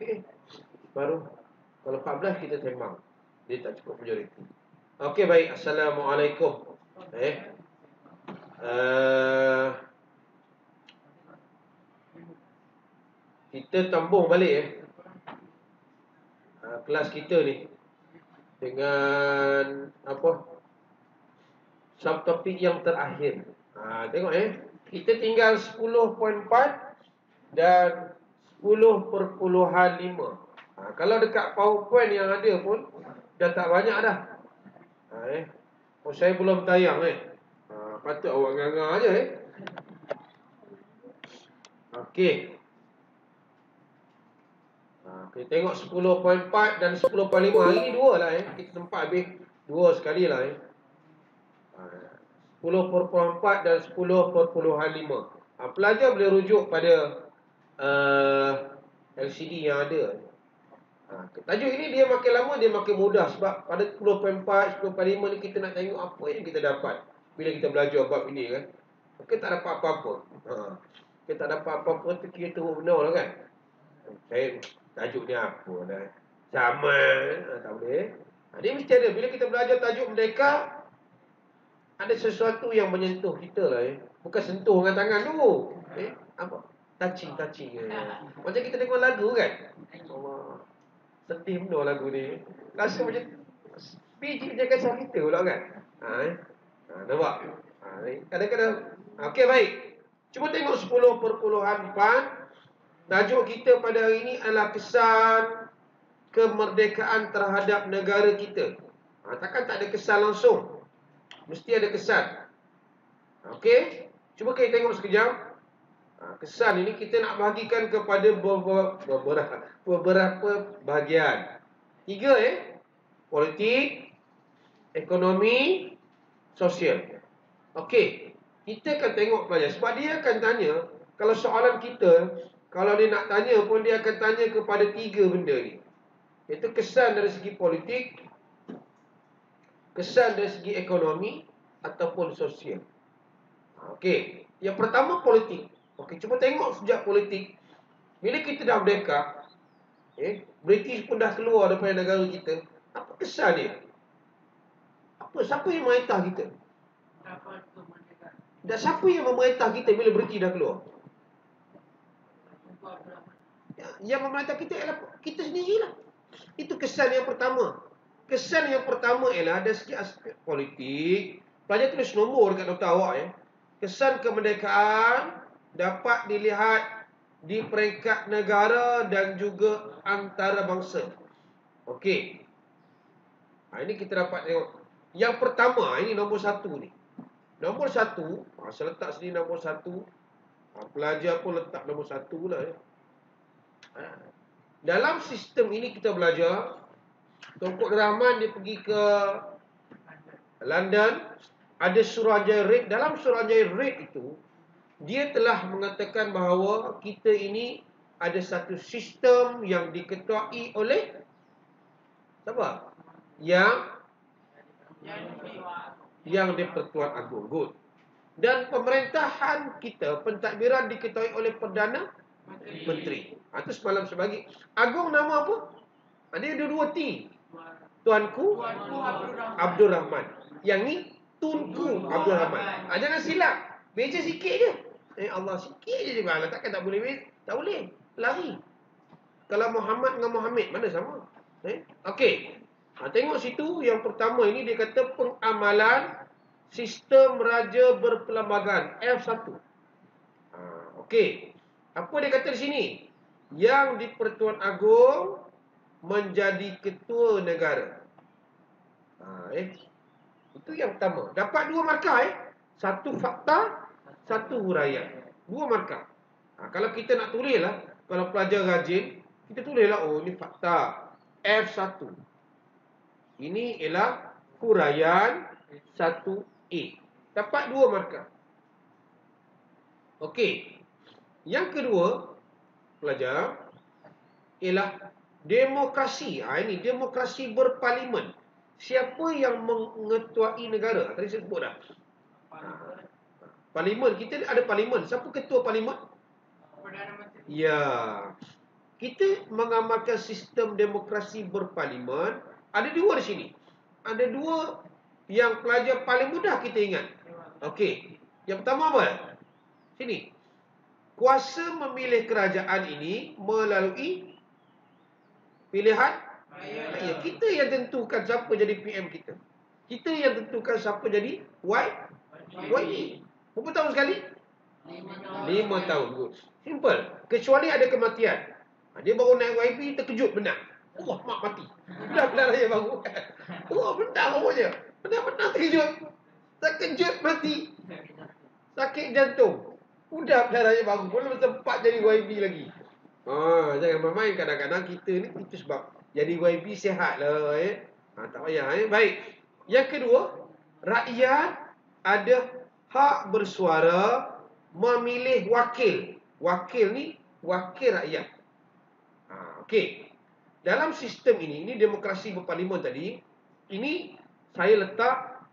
Okey. Baru kalau 14 kita sembang. Dia tak cukup majoriti. Okey, baik. Assalamualaikum. Uh, kita tambung balik kelas kita ni dengan apa? Subtopik yang terakhir. Tengok kita tinggal 10.4 dan 10.5. Kalau dekat PowerPoint yang ada pun dah tak banyak dah. Saya belum tayang patut awak nganga aja Okey. Kita tengok 10.4 dan 10.5. Hari ni dua lah kita sempat habis dua sekali lah 10.4 dan 10.5. Pelajar boleh rujuk pada LCD yang ada. Tajuk ini dia makin lama dia makin mudah sebab pada 10.4, 10.5 ni kita nak tengok apa yang kita dapat bila kita belajar bab ini kan. Kita tak dapat apa-apa. Kita tak dapat apa-apa tu kira teruk benar lah kan. Saya tajuk ni apa dah. Sama tak boleh. Dia mesti ada bila kita belajar tajuk merdeka ada sesuatu yang menyentuh kita lah Bukan sentuh dengan tangan tu. Apa? Touching. Macam kita tengok lagu kan. Allah. Sedih benar lagu ni. Rasa macam biji dia kisah kita pula kan. Nampak? Kadang-kadang. Okey, baik. Cuba tengok 10.4. Tajuk kita pada hari ini adalah kesan kemerdekaan terhadap negara kita. Takkan tak ada kesan langsung. Mesti ada kesan. Okey? Cuba kita tengok sekejap. Kesan ini kita nak bahagikan kepada beberapa bahagian. 3 politik, ekonomi, sosial. Okey, kita akan tengok pelajar. Sebab dia akan tanya, kalau soalan kita, kalau dia nak tanya pun dia akan tanya kepada 3 benda ni. Iaitu kesan dari segi politik, kesan dari segi ekonomi ataupun sosial. Okey, yang pertama politik. Okey, cuba tengok sejak politik. Bila kita dah merdeka, British pun dah keluar daripada negara kita. Apa kesan dia? Siapa yang memerintah kita? Dan siapa yang memerintah kita bila British dah keluar? Yang memerintah kita ialah kita sendirilah. Itu kesan yang pertama. Kesan yang pertama ialah dari segi aspek politik. Pelajar tulis nombor dekat nota awak Kesan kemerdekaan dapat dilihat di peringkat negara dan juga antarabangsa. Okey. Ini kita dapat tengok. Yang pertama, ini nombor 1 ni. Nombor 1, saya letak sini nombor 1. Pelajar pun letak nombor 1 lah Dalam sistem ini kita belajar. Tunku Rahman dia pergi ke London. Ada Suruhanjaya Reid. Dalam Suruhanjaya Reid itu, dia telah mengatakan bahawa kita ini ada satu sistem yang diketuai oleh siapa? Yang di-Pertuan Agong. Good. Dan pemerintahan kita, pentadbiran diketuai oleh Perdana Menteri. Itu semalam sebagi. Agong nama apa? Dia ada 2 T. Tuanku Abdul Rahman. Yang ni Tunku Abdul Rahman. Jangan silap. Beza sikit je. Allah sikit je dia. Takkan tak boleh. Tak boleh. Lari. Kalau Muhammad dengan Muhammad mana sama? Okey. Tengok situ yang pertama ini dia kata pengamalan sistem raja berperlembagaan F1. Okey. Apa dia kata di sini? Yang di-Pertuan Agong menjadi ketua negara. Itu yang pertama. Dapat 2 markah Satu fakta, 1 huraian. 2 markah. Kalau kita nak tulis lah, kalau pelajar rajin, kita tulis lah, ini fakta F1. Ini ialah huraian 1A. Dapat 2 markah. Okey. Yang kedua, pelajar, ialah demokrasi. Ini demokrasi berparlimen. Siapa yang mengetuai negara? Tadi saya sebut dah. Parlimen. Kita ada parlimen. Siapa ketua parlimen? Perdana Menteri. Ya. kita mengamalkan sistem demokrasi berparlimen. Ada dua di sini. Ada dua yang pelajar paling mudah kita ingat. Okey. Yang pertama apa? Sini. Kuasa memilih kerajaan ini melalui pilihan rakyat. Kita yang tentukan siapa jadi PM kita. Kita yang tentukan siapa jadi YB. Berapa tahun sekali? 5 tahun. Good. Simple. Kecuali ada kematian. Dia baru naik YB, terkejut benar. Wah, mak mati. Benar-benar raya baru. Wah, benar rupanya. Benar-benar terkejut. Terkejut mati. Sakit jantung. Udah benar raya baru. Belum sempat jadi YB lagi. Jangan main-main. Kadang-kadang kita ni itu sebab jadi YB sihat lah. Tak payah. Baik. Yang kedua, rakyat ada hak bersuara memilih wakil. Wakil ni wakil rakyat. Okey. Dalam sistem ini demokrasi berparlimen tadi, ini saya letak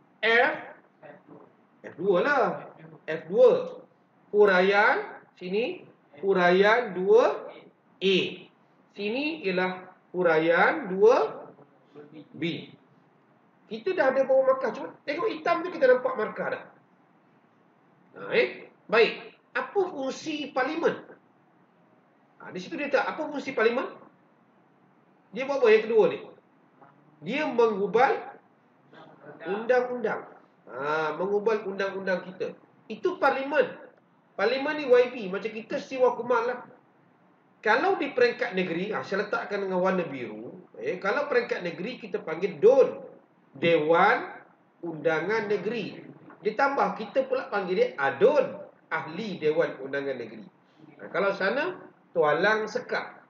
F2 lah. F2. Huraian sini huraian 2A. Sini ialah huraian 2B. Kita dah ada bawah markah. Cuma tengok hitam tu kita nampak markah dah. Baik. Apa fungsi parlimen? Di situ dia tak. Apa fungsi parlimen? Dia buat apa yang kedua ni? Dia mengubal undang-undang. Mengubal undang-undang kita. Itu parlimen. Parlimen ni YB. Macam kita Siwa Kumal lah. Kalau di peringkat negeri, saya letakkan dengan warna biru. Kalau peringkat negeri kita panggil DUN. Dewan Undangan Negeri. Ditambah kita pula panggil dia ADUN, Ahli Dewan Undangan Negeri. Kalau sana Tualang Sekap.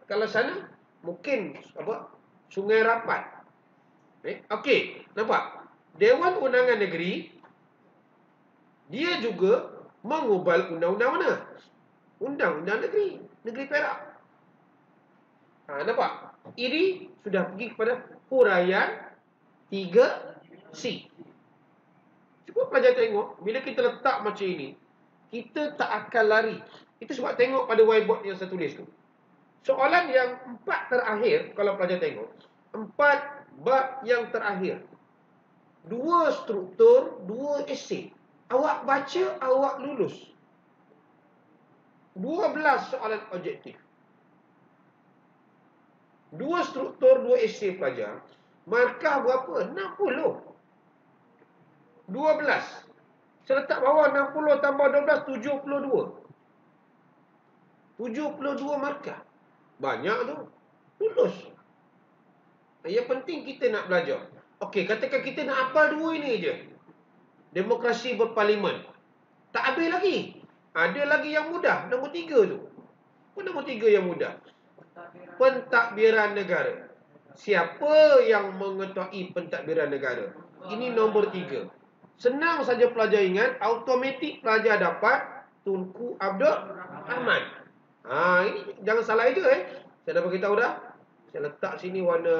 Kalau sana mungkin Sungai Rapat. Okey, nampak? Dewan Undangan Negeri dia juga mengubal undang-undang mana? Undang-undang negeri, Negeri Perak. Nampak? Ini sudah pergi kepada huraian 3C. Cuba pelajar tengok, bila kita letak macam ini, kita tak akan lari. Itu sebab tengok pada whiteboard yang saya tulis tu. Soalan yang 4 terakhir, kalau pelajar tengok, 4 bab yang terakhir, 2 struktur, 2 esei. Awak baca, awak lulus. 12 soalan objektif. 2 struktur, 2 esei pelajar. Markah berapa? 60. 12. Saya letak bawah 60 tambah 12, 72. 72 markah. Banyak tu. Lulus. Yang penting kita nak belajar. Okey, katakan kita nak hafal 2 ini je. Demokrasi berparlimen. Tak habis lagi. Ada lagi yang mudah. Nombor 3 tu. Apa nombor 3 yang mudah? Pentadbiran negara. Siapa yang mengetahui pentadbiran negara? Ini nombor 3. Senang saja pelajar ingat. Automatik pelajar dapat Tunku Abdul Rahman. Ini jangan salah je. Saya dah beritahu dah. Saya letak sini warna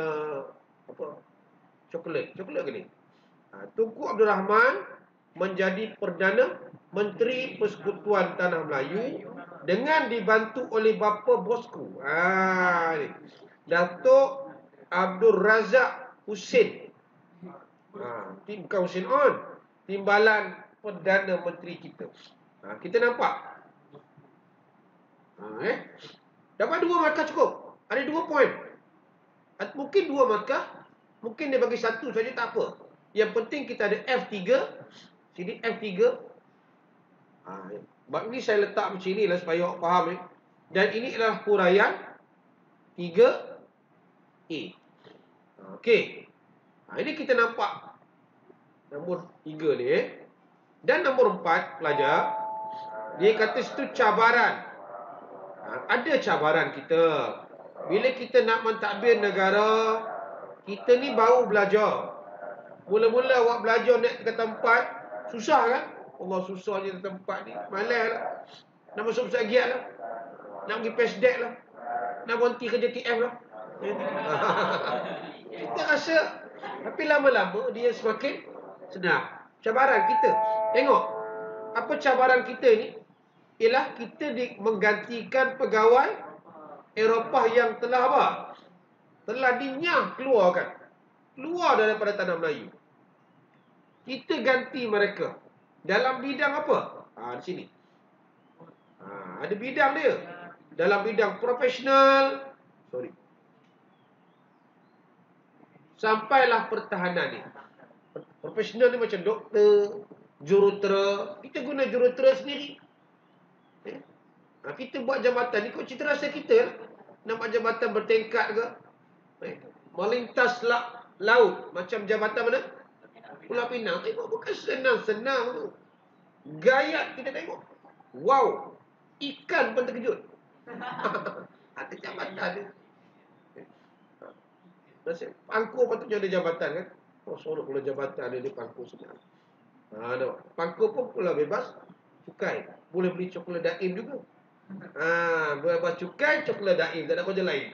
coklat. Coklat ke ni? Tunku Abdul Rahman menjadi Perdana Menteri Persekutuan Tanah Melayu dengan dibantu oleh bapa bosku. Datuk Abdul Razak Husin. Bukan Husin On. Timbalan Perdana Menteri kita. Kita nampak. Dapat 2 markah cukup. Ada 2 poin. Mungkin 2 markah. Mungkin dia bagi 1 saja, tak apa. Yang penting kita ada F3. Sini F3. Bab ni saya letak macam ni lah supaya awak faham. Dan ini adalah huraian 3A. Okey. Ini kita nampak nombor 3 ni. Dan nombor 4 pelajar, dia kata situ cabaran. Ada cabaran kita. Bila kita nak mentadbir negara, kita ni baru belajar. Mula-mula awak belajar naik ke tempat, susah kan? Allah, susah je tempat ni. Malas lah. Nak masuk pusat giat lah. Nak pergi PESDEC lah. Nak berhenti kerja TF lah. Kita rasa, tapi lama-lama dia semakin senang. Cabaran kita. Tengok. Apa cabaran kita ni? Ialah kita menggantikan pegawai Eropah yang telah apa? Telah dinyah keluar daripada tanah Melayu. Kita ganti mereka dalam bidang apa? Di sini. Ada bidang dia. Dalam bidang profesional, sampailah pertahanan ni. Profesional ni macam doktor, jurutera. Kita guna jurutera sendiri. Kita buat jabatan ni, kok cita rasa kita lah. Nampak jabatan bertingkat ke? Melintas laut. Macam jabatan mana? Pulau Pinang. Tengok, bukan senang-senang tu. Gayat kita tengok. Wow. Ikan pun terkejut. Ada jabatan dia. Pangku patutnya ada jabatan kan? Sorok pula jabatan dia pangku senang. Pangku pun pula bebas cukai. Boleh beli coklat daim juga. Bebas cukai, coklat daim. Tak ada kerja lain.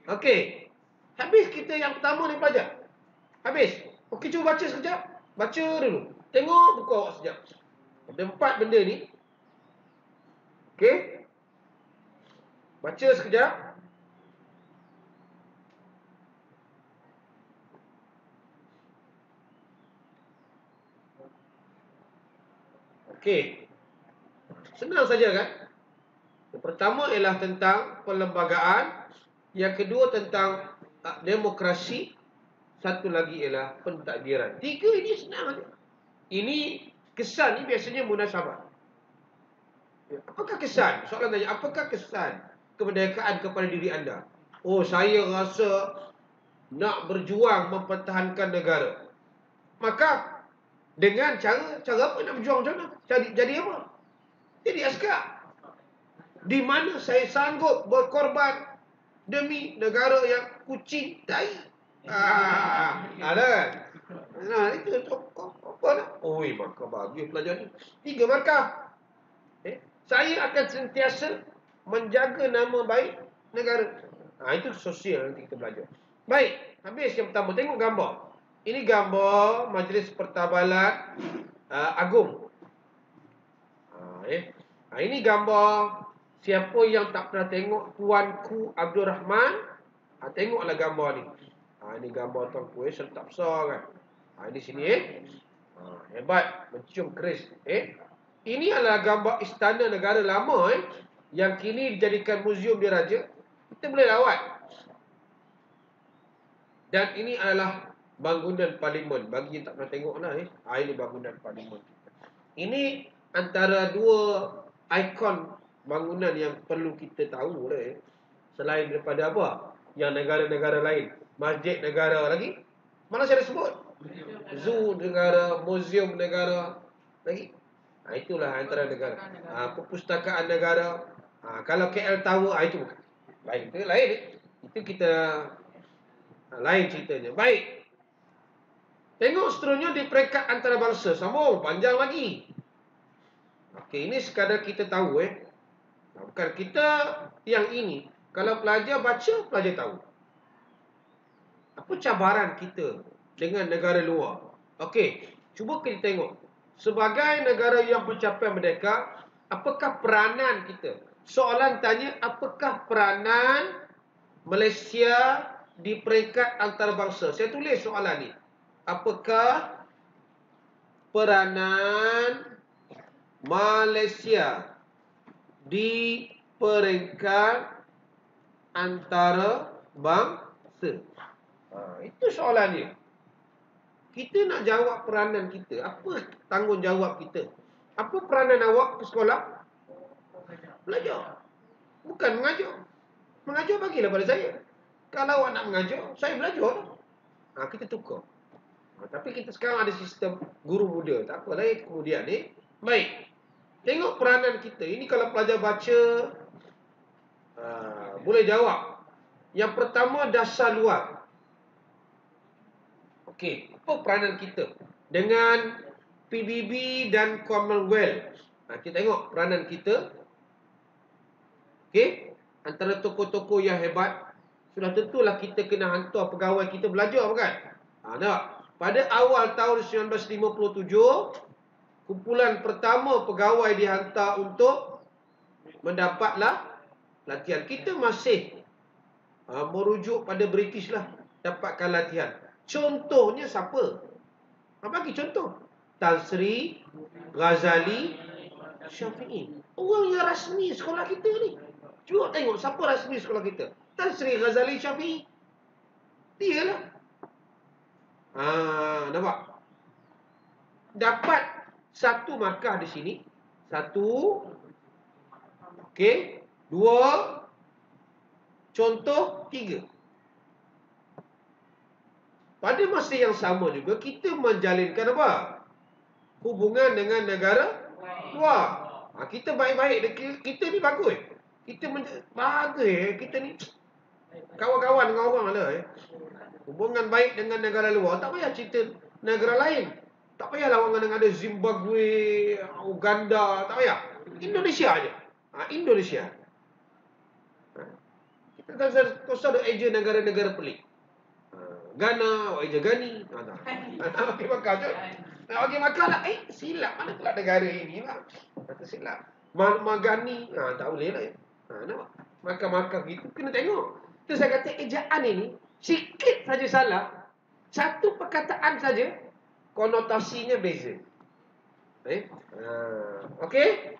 Okey. Habis kita yang pertama ni pelajar. Habis. Okey, cuba baca sekejap. Baca dulu. Tengok buku awak sekejap. Ada 4 benda ni. Okey. Baca sekejap. Okey. Senang saja kan? Yang pertama ialah tentang perlembagaan. Yang kedua tentang demokrasi. Satu lagi ialah pentadbiran. 3 ini senang saja. Ini kesan ni biasanya munasabah. Apakah kesan? Soalan tanya, apakah kesan kemerdekaan kepada diri anda? Oh, saya rasa nak berjuang mempertahankan negara. Maka dengan cara apa nak berjuang macam mana? Jadi apa? Jadi askar. Di mana saya sanggup berkorban demi negara yang kucing tai. Ada kan? Itu apa nak? Maka bagi pelajar ni 3 markah. Saya akan sentiasa menjaga nama baik negara. Itu sosial nanti kita belajar. Baik, habis yang pertama. Tengok gambar. Ini gambar Majlis Pertabalan Agung. Ini gambar. Siapa yang tak pernah tengok Tuanku Abdul Rahman, tengoklah gambar ni. Ini gambar tuanku serta besar kan. Ini sini hebat, mencium keris. Ini adalah gambar Istana Negara lama yang kini dijadikan muzium diraja. Kita boleh lawat. Dan ini adalah bangunan parlimen. Bagi yang tak pernah tengok lah ini bangunan parlimen. Ini antara 2 ikon bangunan yang perlu kita tahu lah selain daripada apa? Yang negara-negara lain. Masjid negara lagi. Mana saya dah sebut? Zoo negara, muzium negara lagi. Itulah antara negara. Perpustakaan negara. Kalau KL Tower, itu bukan. Baik, itu lain. Itu kita lain ceritanya. Baik. Tengok seterusnya di peringkat antarabangsa. Sambung, panjang lagi. Okey, ini sekadar kita tahu bukan kita yang ini. Kalau pelajar baca, pelajar tahu. Apa cabaran kita dengan negara luar? Okey, cuba kita tengok. Sebagai negara yang mencapai merdeka, apakah peranan kita? Soalan tanya, apakah peranan Malaysia di peringkat antarabangsa? Saya tulis soalan ni. Apakah peranan Malaysia di peringkat antarabangsa? Itu soalan dia. Kita nak jawab peranan kita. Apa tanggungjawab kita? Apa peranan awak ke sekolah? Belajar. Bukan mengajar. Mengajar bagilah pada saya. Kalau awak nak mengajar, saya belajar. Kita tukar. Tapi kita sekarang ada sistem guru muda. Tak apalah kemudian ni. Baik. Tengok peranan kita. Ini kalau pelajar baca, boleh jawab. Yang pertama, dasar luar. Okey, apa peranan kita dengan PBB dan Commonwealth? Kita tengok peranan kita. Okey, antara tokoh-tokoh yang hebat. Sudah tentulah kita kena hantar pegawai kita belajar, bukan? Tak. Pada awal tahun 1957, kumpulan pertama pegawai dihantar untuk mendapatlah latihan. Kita masih merujuk pada British lah, dapatkan latihan. Contohnya siapa? Bagi contoh. Tan Sri, Ghazali, Syafi'i. Orang yang rasmi sekolah kita ni. Cuba tengok siapa rasmi sekolah kita. Tan Sri, Ghazali, Syafi'i. Dia lah. Nampak? Dapat satu markah di sini. Satu. Okey. Dua. Contoh. Tiga. Pada masa yang sama juga, kita menjalinkan apa? Hubungan dengan negara luar. Kita baik-baik. Kita ni bagus. Bagus. Kita ni kawan-kawan dengan orang lah. Hubungan baik dengan negara luar. Tak payah cerita negara lain. Tak payah lawan dengan ada Zimbabwe, Uganda. Tak payah. Indonesia aja. Indonesia. Kita tak usah ada eja negara-negara pelik. Ghana, eja Ghani. Nak bagi makan tu. Nak bagi makan lah. Silap. Mana pula negara ini lah. Kata silap. Ghani. Tak boleh lah. Nampak? Makan-makan gitu. Kena tengok. Itu saya kata ejaan ini sikit saja salah, satu perkataan saja konotasinya beza. Okey?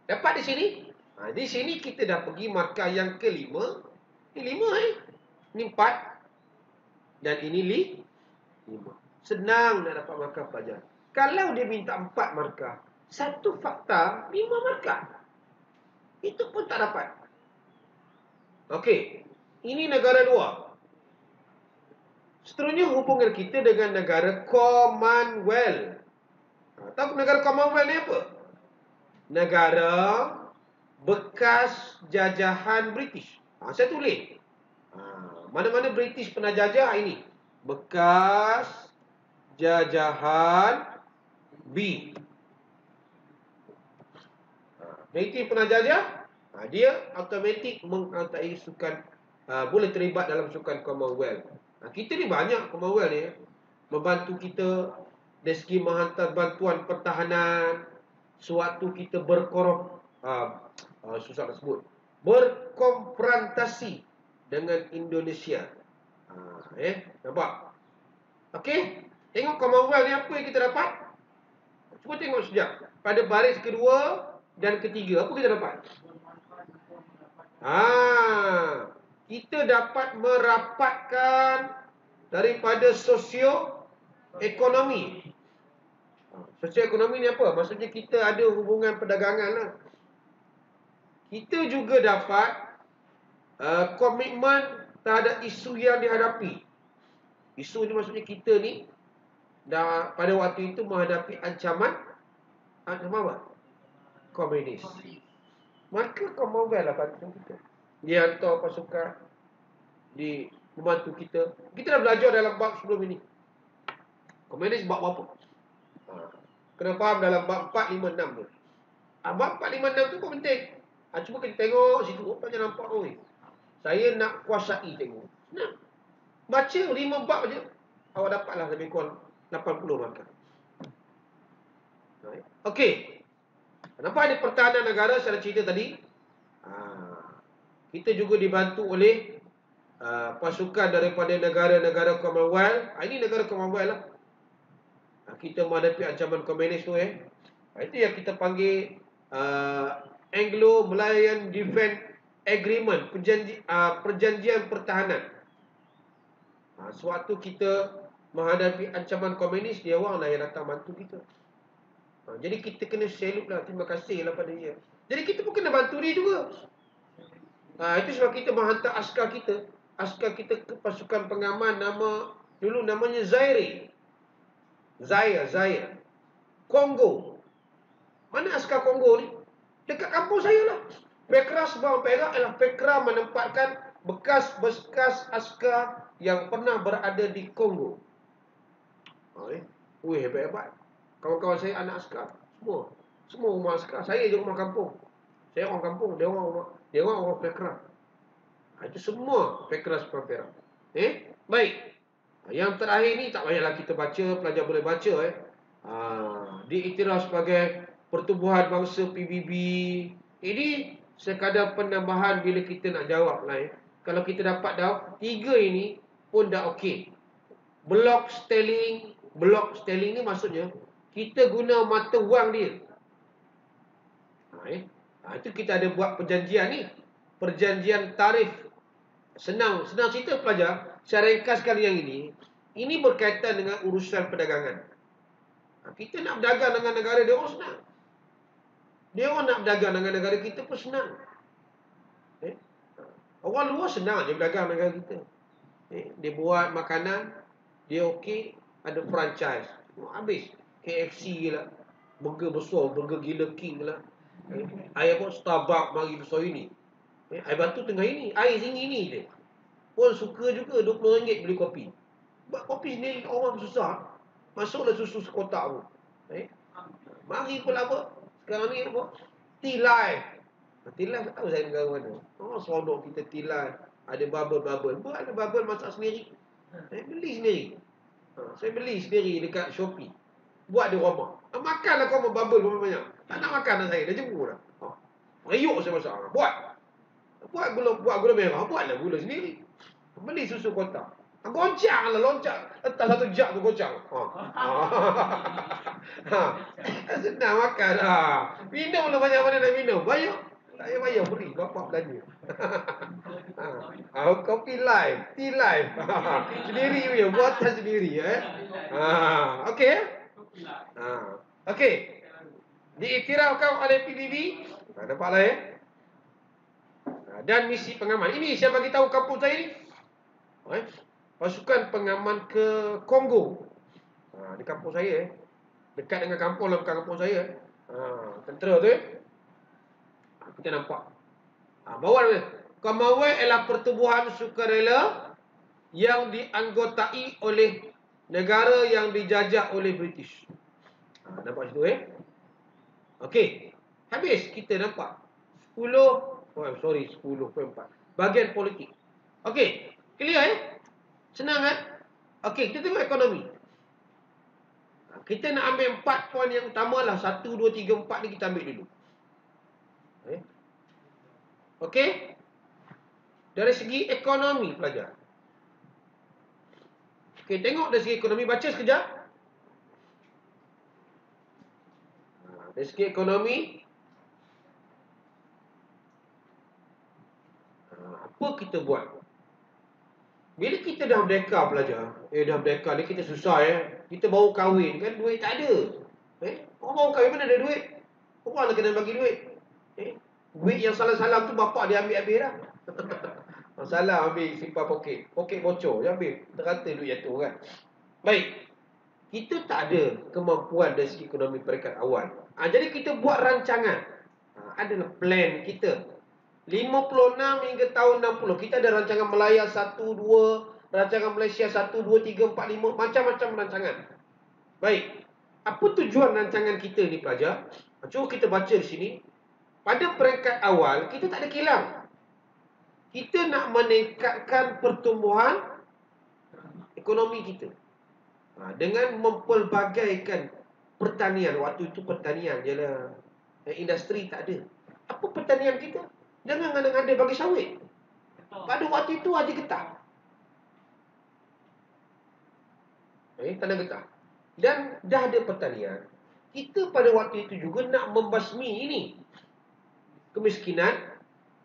Dapat di sini? Di sini kita dah pergi markah yang kelima. Ini 5 Ini 4. Dan ini 5. Senang nak dapat markah pelajar. Kalau dia minta 4 markah, satu fakta 5 markah. Itu pun tak dapat. Okey. Ini negara luar. Seterusnya hubungan kita dengan negara Commonwealth. Tahu negara Commonwealth ni apa? Negara bekas jajahan British. Saya tulis. Mana-mana British pernah jajah ini. Bekas jajahan B. British pernah jajah. Dia automatik mengertai sukan, boleh terlibat dalam sukan Commonwealth. Kita ni banyak Commonwealth ni membantu kita dari segi menghantar bantuan pertahanan sewaktu kita susah nak sebut, berkonfrontasi dengan Indonesia. Nampak? Okey, tengok Commonwealth ni apa yang kita dapat. Cuba tengok sekejap. Pada baris kedua dan ketiga, apa kita dapat? Kita dapat merapatkan daripada sosioekonomi. Sosioekonomi ni apa? Maksudnya kita ada hubungan perdagangan lah. Kita juga dapat komitmen terhadap isu yang dihadapi. Isu ni maksudnya kita ni dah pada waktu itu menghadapi ancaman apa? Komunis. Maka Commonwealth lah bantu kita. Dia hantar pasukan, di membantu kita. Kita dah belajar dalam bab sebelum ini. Komunis bab apa? Kena faham dalam bab 4, 5, 6 tu. Bab 4, 5, 6 tu pun penting. Cuba kita tengok situ. Banyak nampak. Saya nak kuasai tengok. Senang. Baca 5 bab je. Awak dapatlah lebih kurang 80 markah. Okey. Nampak ada pertahanan negara saya cerita tadi. Kita juga dibantu oleh pasukan daripada negara-negara Commonwealth. Ini negara Commonwealth lah. Kita menghadapi ancaman komunis tu. Itu yang kita panggil Anglo-Malayan Defence Agreement, perjanjian pertahanan. Sewaktu kita menghadapi ancaman komunis, dia orang lah yang datang bantu kita. Jadi kita kena salute lah, terima kasih lah pada dia. Jadi kita pun kena bantu dia juga. Itu sebab kita menghantar askar kita ke pasukan pengaman, dulu namanya Zaire. Kongo. Mana askar Kongo ni? Dekat kampung saya lah. Pekra Sabang Perak ialah Pekra menempatkan bekas-bekas askar yang pernah berada di Kongo. Hebat-hebat. Kawan-kawan saya anak askar. Semua rumah askar. Saya je rumah kampung. Saya orang kampung. Dia orang Pekra. Itu semua Pekra Sabang Perak. Baik. Yang terakhir ni tak payahlah kita baca. Pelajar boleh baca. Diiktiraf sebagai Pertubuhan Bangsa PBB. Ini sekadar penambahan bila kita nak jawab lah. Kalau kita dapat dah 3 ini pun dah okey. Block sterling ni maksudnya kita guna mata wang dia. Itu kita ada buat perjanjian ni. Perjanjian tarif. Senang cerita pelajar. Saya ringkaskan yang ini. Ini berkaitan dengan urusan perdagangan. Kita nak berdagang dengan negara dia orang senang. Dia orang nak berdagang dengan negara kita pun senang. Orang luar senang je berdagang dengan negara kita. Dia buat makanan, dia okey, ada franchise. Habis. KFC lah. Burger besar, burger gila king lah. Air pun Starbucks mari besar ini. Air batu tengah ini, air tinggi ni je. Pun suka juga RM20 beli kopi. Buat kopi sendiri orang susah. Masuklah susu sekotak pun. Mari pula apa? Sekarang ni apa? Tea Life. Tea Life tak tahu saya negara mana. Seronok kita Tea Life. Ada bubble. Buat ada bubble masak sendiri. Beli sendiri. Saya beli sendiri dekat Shopee. Buat di rumah. Makanlah kau bubble banyak. Tak nak makan dah saya. Dah jemput dah. Rayuk saya masak. Buat gula merah. Buatlah gula sendiri. Beli susu kotak. Goncang lah, loncat. Letak 1 jug tu goncang. Senang makan. Minum lah banyak mana nak minum. Bayar. Tak payah bayar, beri. Bapak belanja. Kopi live. Tea live. Sendiri punya. Buatan sendiri. Okey. Okey. Diiktirafkan oleh PBB. Nampaklah dan misi pengaman. Ini saya bagi tahu kampung saya ni. Pasukan pengaman ke Kongo. Di kampung saya. Dekat dengan kampung lah, bukan kampung saya. Tentera tu kita nampak. Bawah dia. Commonwealth ialah pertubuhan sukarela yang dianggotai oleh negara yang dijajah oleh British. Nampak situ Okey. Habis kita nampak 10.4. Bahagian politik. Okey. Clear Senang Okey, kita tengok ekonomi. Kita nak ambil 4 poin yang utama lah. 1, 2, 3, 4 ni kita ambil dulu. Okey. Dari segi ekonomi pelajar. Okey, tengok dari segi ekonomi. Baca sekejap. Dari segi ekonomi. Apa kita buat? Bila kita dah merdeka pelajar, dah merdeka ni kita susah kita baru kahwin kan, duit tak ada. Orang baru kahwin mana ada duit? Orang nak kena bagi duit. Duit yang salah-salah tu bapak dia ambil-ambil dah. Salah ambil simpan poket bocor dia ambil. Terkata duit jatuh kan. Baik. Kita tak ada kemampuan dari segi ekonomi peringkat awal. Jadi kita buat rancangan. Adalah plan kita. 56 hingga tahun 60 kita ada rancangan Melaya 1, 2, rancangan Malaysia 1, 2, 3, 4, 5, macam-macam rancangan. Baik. Apa tujuan rancangan kita ni pelajar? Cuba kita baca di sini. Pada peringkat awal kita tak ada kilang. Kita nak meningkatkan pertumbuhan ekonomi kita. Dengan mempelbagaikan pertanian. Waktu itu pertanian je lah. Industri tak ada. Apa pertanian kita? Jangan ngada-ngada bagi sawit. Pada waktu itu Haji Getah. Tanah Getah. Dan dah ada pertanian. Kita pada waktu itu juga nak membasmi ini. Kemiskinan.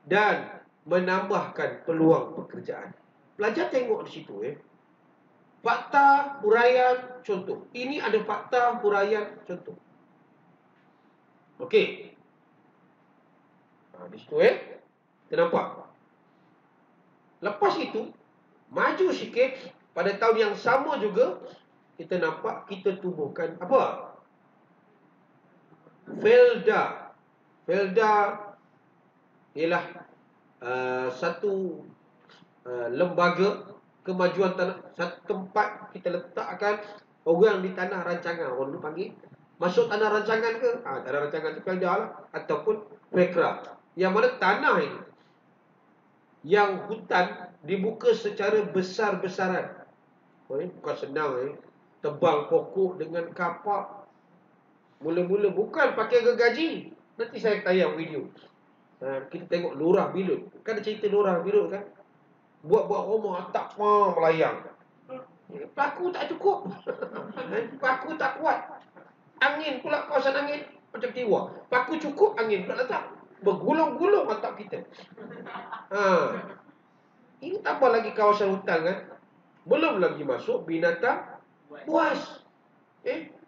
Dan menambahkan peluang pekerjaan. Pelajar tengok di situ Fakta huraian contoh. Ini ada fakta huraian contoh. Okey. Di situ kita nampak. Lepas itu maju sikit. Pada tahun yang sama juga kita nampak kita tubuhkan apa? Felda. Felda ialah satu lembaga kemajuan tanah. Satu tempat kita letakkan orang di tanah rancangan. Orang dulu panggil masuk tanah rancangan ke? Tanah rancangan tu Felda lah. Ataupun Pekra. Yang mana tanah ini, yang hutan dibuka secara besar-besaran. Bukan senang tebang pokok dengan kapak. Mula-mula bukan pakai gergaji. Nanti saya tayang video. Kita tengok lurah bilut. Kan ada cerita lurah bilut kan? Buat-buat rumah atap melayang. Paku tak cukup. Paku tak kuat. Angin pula, kawasan angin macam tiwa. Paku cukup, angin pula datang. Bergulung-gulung atap kita. Ini tambah lagi kawasan hutan kan. Belum lagi masuk binatang buas.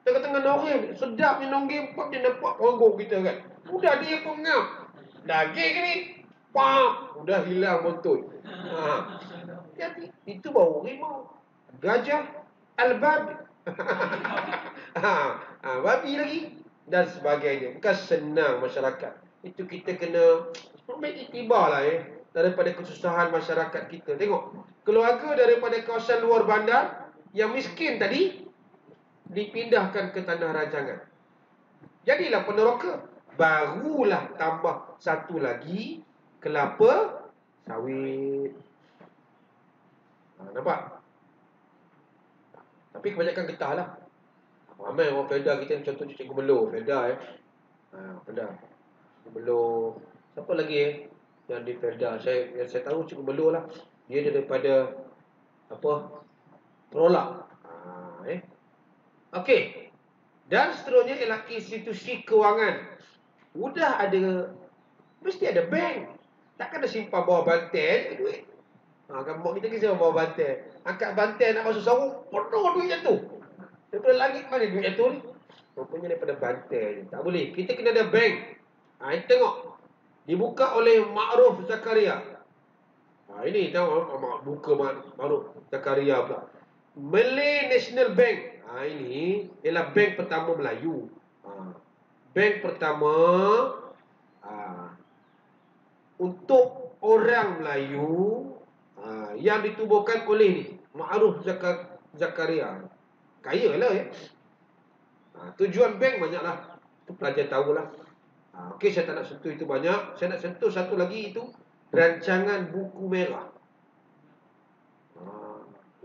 Tengah-tengah nongeng, sedapnya nongeng, dia nampak panggung kita kan. Udah dia pengam. Daging ni, udah hilang betul. Jadi itu baru rimau. Gajah, al-babi. Babi lagi dan sebagainya. Bukan senang masyarakat. Itu kita kena ambil iktibar lah daripada kesusahan masyarakat kita. Tengok, keluarga daripada kawasan luar bandar yang miskin tadi dipindahkan ke tanah rancangan. Jadilah peneroka. Barulah tambah satu lagi, kelapa sawit. Nampak? Tapi kebanyakan getah lah. Ramai orang Felda kita, contoh Cikgu Melo, Felda Felda. Cikgu Melo. Siapa lagi yang di Felda? Yang saya tahu Cikgu Melo lah. Dia daripada Perolah. Okey. Dan seterusnya ialah institusi kewangan. Udah ada, mesti ada bank. Takkan ada simpan bawah bantal duit. Kampung kita kisah bawah bantal. Angkat bantal nak masuk sarung, penuh duit jatuh. Daripada langit mana duit jatuh ni? Rupanya daripada bantal je. Tak boleh. Kita kena ada bank. Tengok. Dibuka oleh Ma'ruf Zakaria. Ini tengok, buka Ma'ruf Zakaria pula. Malay National Bank. Ini ialah bank pertama Melayu. Bank pertama untuk orang Melayu yang ditubuhkan oleh ni Ma'ruf Zakaria. Kaya lah tujuan bank banyaklah. Itu pelajar tahulah. Okey, saya tak nak sentuh itu banyak. Saya nak sentuh satu lagi, itu rancangan buku merah.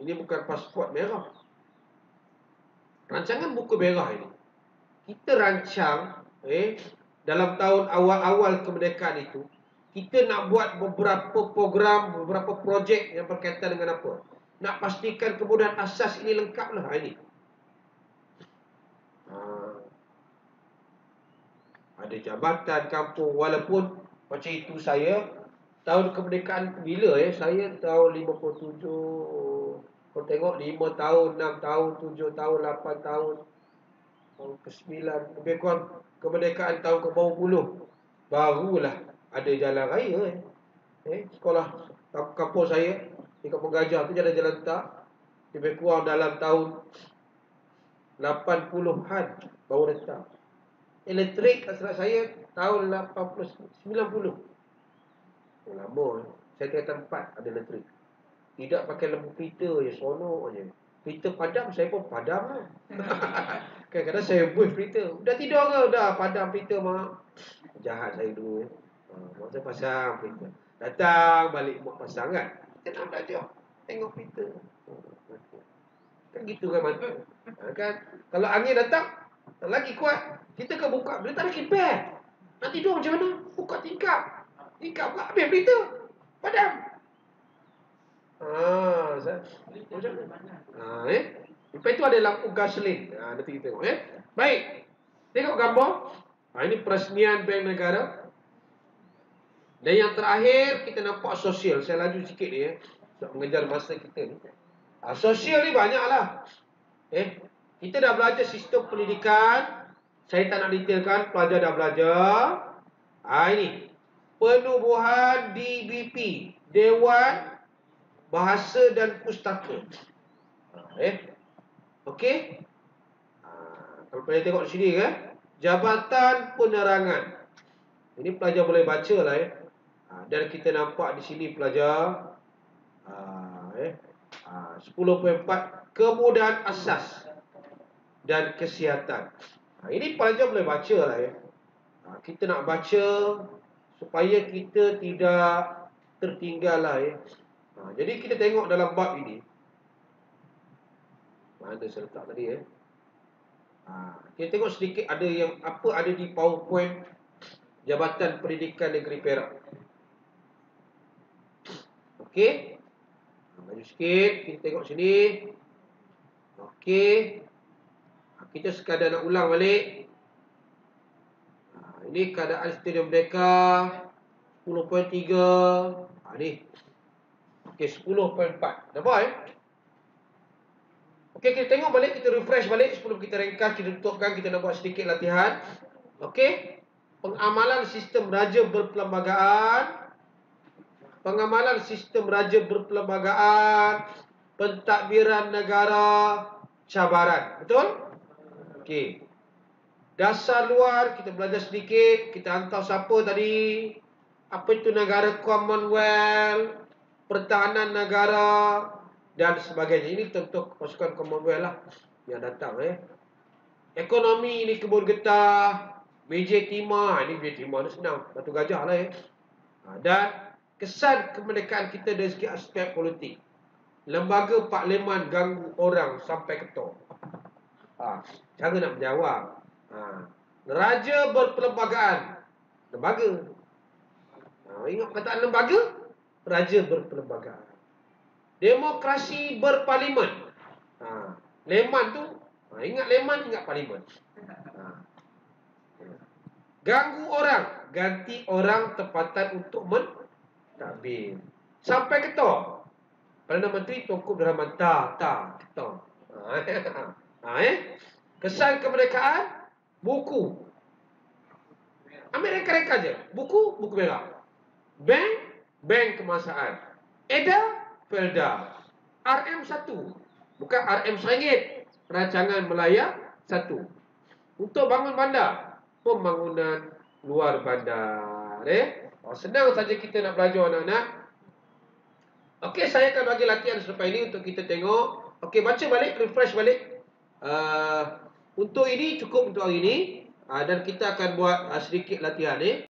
Ini bukan pasport merah. Rancangan buku merah ini kita rancang dalam tahun awal-awal kemerdekaan itu. Kita nak buat beberapa program, beberapa projek yang berkaitan dengan apa? Nak pastikan kemudahan asas ini lengkap lah ini. Ada jabatan kampung, walaupun macam itu saya tahun kemerdekaan bila saya tahun 57. Kau tengok 5 tahun, 6 tahun, 7 tahun, 8 tahun, tahun ke-9, lebih kurang kemerdekaan tahun ke-40, barulah ada jalan raya. Sekolah kampung saya di Kampung Gajah tu jalan-jalan tak, lebih kurang dalam tahun 80-an baru letak. Elektrik asal saya tahun 90. Lama saya kena tempat ada elektrik. Tidak pakai lampu pita je, seronok je. Pita padam, saya pun padam lah. Kadang-kadang saya buat pita. Dah tidur ke? Dah padam pita mak. Jahat saya dulu mak saya pasang pita. Datang balik mak pasang kan. Kita nak belajar tengok pita. Kan gitu kan mata. Kan kalau angin datang lagi kuat, kita kan buka. Bila tak ada kipas, nak tidur macam mana? Buka tingkap. Tingkap buka, habis pita. Padam. Macam mana? Lepas itu ada lampu gasolin. Nanti kita tengok Baik. Tengok gambar. Ini peresmian Bank Negara. Dan yang terakhir kita nampak sosial. Saya laju sikit ni untuk mengejar masa kita ni. Sosial ni banyaklah. Kita dah belajar sistem pendidikan. Saya tak nak detailkan, pelajar dah belajar. Ini penubuhan DBP, Dewan Bahasa dan Pustaka. Okey. Kalau pelajar tengok di sini Jabatan Penerangan. Ini pelajar boleh baca lah dan kita nampak di sini pelajar 10.4 kemudahan asas dan kesihatan. Ini pelajar boleh baca lah kita nak baca supaya kita tidak tertinggal lah jadi kita tengok dalam bab ini. Mana saya letak tadi kita tengok sedikit ada yang apa ada di PowerPoint Jabatan Pendidikan Negeri Perak. Okey. Maju sikit, kita tengok sini. Okey. Kita sekadar nak ulang balik. Ini keadaan Stadium Merdeka 10.3. Ni. Okey, 10.4. Nampak Okey, kita tengok balik, kita refresh balik sebelum kita ringkas, kita tutupkan, kita nak buat sedikit latihan. Okey. Pengamalan sistem raja berperlembagaan. Pengamalan sistem raja berperlembagaan. Pentadbiran negara cabaran. Betul? Okey. Dasar luar, kita belajar sedikit. Kita hantar siapa tadi? Apa itu negara Commonwealth, pertahanan negara dan sebagainya. Ini tentu pasukan Commonwealth lah yang datang. Ekonomi, ini kebun getah, meja timah. Ini meja timah ni senang, Batu Gajah lah Dan kesan kemerdekaan kita dari segi aspek politik. Lembaga parlimen ganggu orang sampai ketua. Cara nak menjawab. Raja berperlembagaan. Lembaga. Ingat perkataan lembaga? Raja berperlembagaan. Demokrasi berparlimen. Leman tu, ingat leman, ingat parlimen. Ganggu orang, ganti orang tempatan untuk mentadbir. Sampai ketua. Perdana Menteri Tunku Abdul Rahman. Ketua. Kesan kemerdekaan, buku. Ambil reka-reka je. Buku merah. Bank kemasaan. Felda. RM1. Bukan RM RM1. Rancangan Melaya 1. Untuk bangun bandar. Pembangunan luar bandar. Senang saja kita nak belajar anak-anak. Okey, saya akan bagi latihan selepas ini untuk kita tengok. Okey, baca balik, refresh balik. Untuk ini cukup untuk hari ini. Dan kita akan buat sedikit latihan